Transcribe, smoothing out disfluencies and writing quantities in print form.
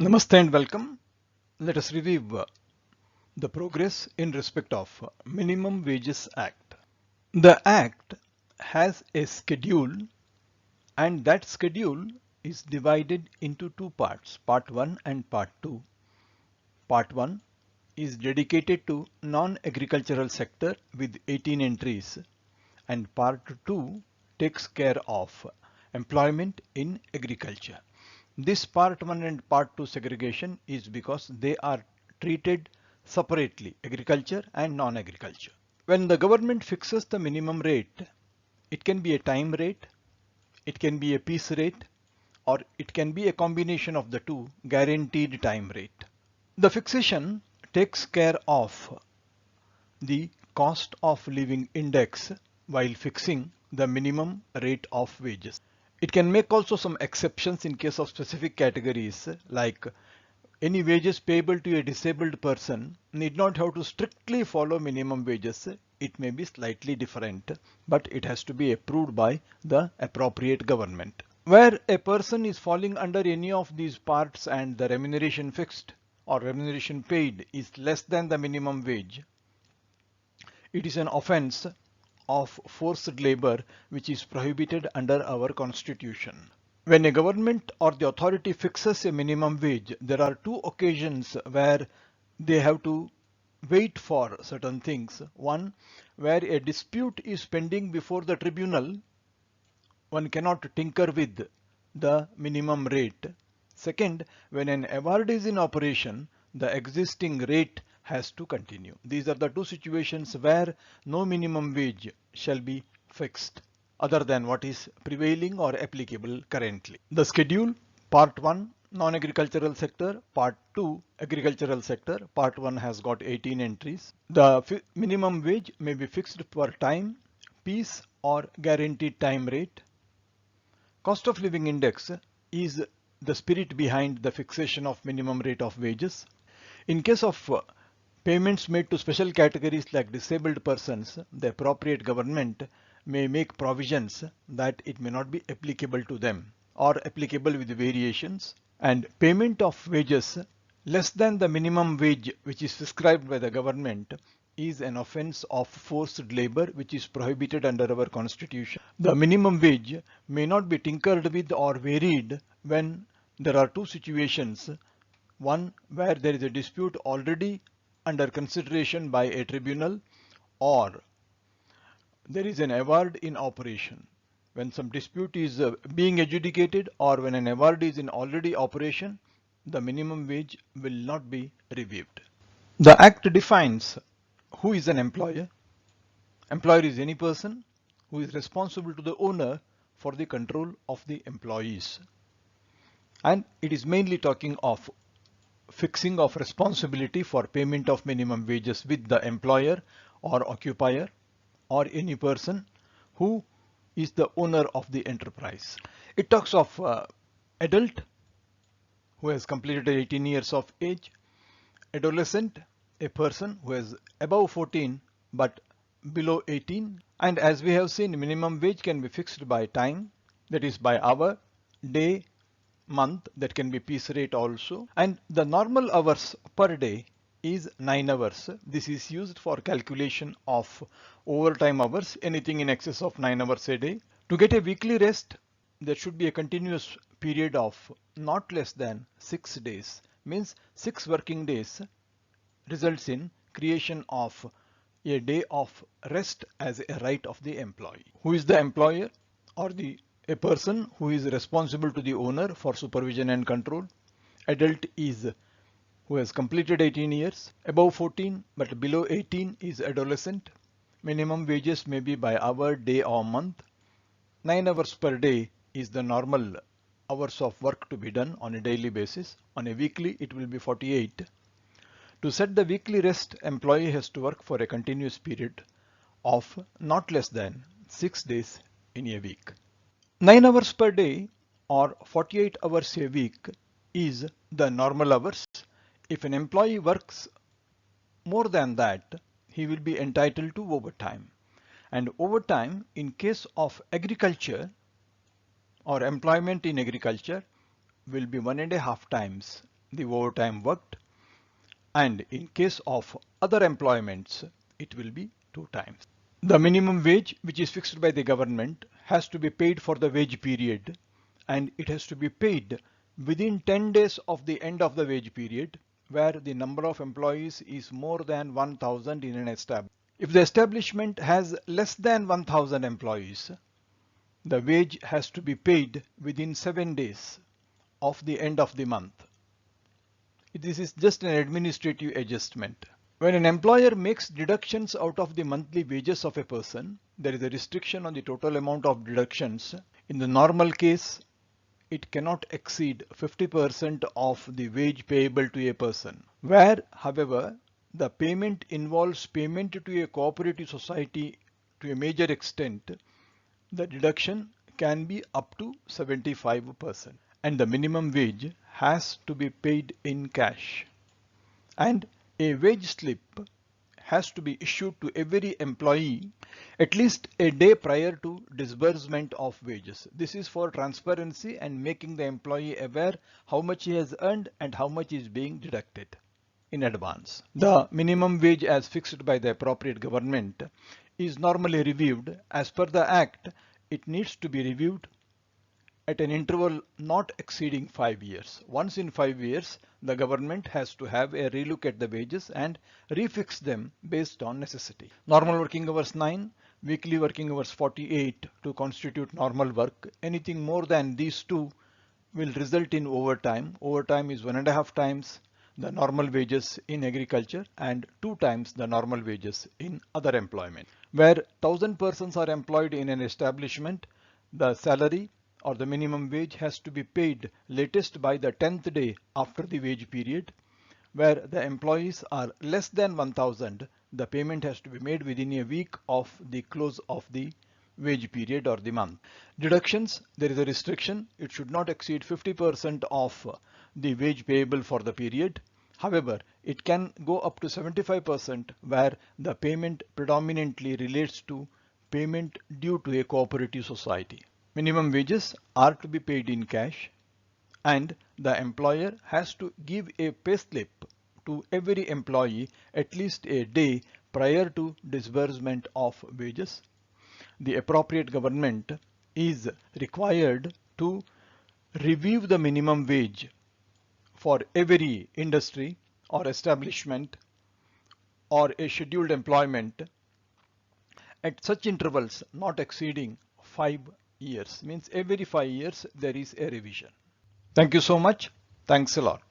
Namaste and welcome. Let us review the progress in respect of Minimum Wages Act. The Act has a schedule, and that schedule is divided into two parts, Part 1 and Part 2. Part 1 is dedicated to non-agricultural sector with 18 entries, and Part 2 takes care of employment in agriculture. This Part 1 and Part 2 segregation is because they are treated separately, agriculture and non-agriculture. When the government fixes the minimum rate, it can be a time rate, it can be a piece rate, or it can be a combination of the two, guaranteed time rate. The fixation takes care of the cost of living index while fixing the minimum rate of wages. It can make also some exceptions in case of specific categories, like any wages payable to a disabled person need not have to strictly follow minimum wages. It may be slightly different, but it has to be approved by the appropriate government. Where a person is falling under any of these parts and the remuneration fixed or remuneration paid is less than the minimum wage, it is an offense of forced labor which is prohibited under our constitution. When a government or the authority fixes a minimum wage, there are two occasions where they have to wait for certain things. One, where a dispute is pending before the tribunal, one cannot tinker with the minimum rate. Second, when an award is in operation, the existing rate has to continue. These are the two situations where no minimum wage shall be fixed other than what is prevailing or applicable currently. The schedule, Part 1 non-agricultural sector, Part 2 agricultural sector. Part 1 has got 18 entries. The minimum wage may be fixed per time, piece or guaranteed time rate. Cost of living index is the spirit behind the fixation of minimum rate of wages. In case of payments made to special categories like disabled persons, the appropriate government may make provisions that it may not be applicable to them or applicable with variations. And payment of wages less than the minimum wage which is prescribed by the government is an offense of forced labor which is prohibited under our constitution. The minimum wage may not be tinkered with or varied when there are two situations. One, where there is a dispute already under consideration by a tribunal, or there is an award in operation. When some dispute is being adjudicated or when an award is in already operation, the minimum wage will not be reviewed. The Act defines who is an employer. Employer is any person who is responsible to the owner for the control of the employees. And it is mainly talking of fixing of responsibility for payment of minimum wages with the employer or occupier or any person who is the owner of the enterprise. It talks of adult who has completed 18 years of age, adolescent, a person who is above 14 but below 18, and as we have seen, minimum wage can be fixed by time, that is by hour, day, month, that can be piece rate also, and the normal hours per day is 9 hours. This is used for calculation of overtime hours, anything in excess of 9 hours a day. To get a weekly rest, there should be a continuous period of not less than 6 days, means 6 working days results in creation of a day of rest as a right of the employee. Who is the employer or a person who is responsible to the owner for supervision and control? Adult is who has completed 18 years, above 14 but below 18 is adolescent. Minimum wages may be by hour, day or month. 9 hours per day is the normal hours of work to be done on a daily basis. On a weekly it will be 48. To set the weekly rest, employee has to work for a continuous period of not less than 6 days in a week. 9 hours per day or 48 hours a week is the normal hours. If an employee works more than that, he will be entitled to overtime. And overtime in case of agriculture or employment in agriculture will be 1.5 times the overtime worked, and in case of other employments, it will be 2 times. The minimum wage, which is fixed by the government, has to be paid for the wage period, and it has to be paid within 10 days of the end of the wage period, where the number of employees is more than 1000 in an establishment. If the establishment has less than 1000 employees, the wage has to be paid within 7 days of the end of the month. This is just an administrative adjustment. When an employer makes deductions out of the monthly wages of a person, there is a restriction on the total amount of deductions. In the normal case, it cannot exceed 50% of the wage payable to a person. Where, however, the payment involves payment to a cooperative society to a major extent, the deduction can be up to 75%. And the minimum wage has to be paid in cash. And a wage slip has to be issued to every employee at least a day prior to disbursement of wages. This is for transparency and making the employee aware how much he has earned and how much is being deducted in advance. The minimum wage as fixed by the appropriate government is normally reviewed. As per the Act, it needs to be reviewed at an interval not exceeding 5 years. Once in 5 years, the government has to have a relook at the wages and refix them based on necessity. Normal working hours 9, weekly working hours 48 to constitute normal work. Anything more than these two will result in overtime. Overtime is 1.5 times the normal wages in agriculture and 2 times the normal wages in other employment. Where 1000 persons are employed in an establishment, the salary or the minimum wage has to be paid latest by the 10th day after the wage period. Where the employees are less than 1000, the payment has to be made within a week of the close of the wage period or the month. Deductions, there is a restriction. It should not exceed 50% of the wage payable for the period. However, it can go up to 75% where the payment predominantly relates to payment due to a cooperative society. Minimum wages are to be paid in cash, and the employer has to give a payslip to every employee at least a day prior to disbursement of wages. The appropriate government is required to review the minimum wage for every industry or establishment or a scheduled employment at such intervals not exceeding 5 years. Means every 5 years there is a revision. Thank you so much. Thanks a lot.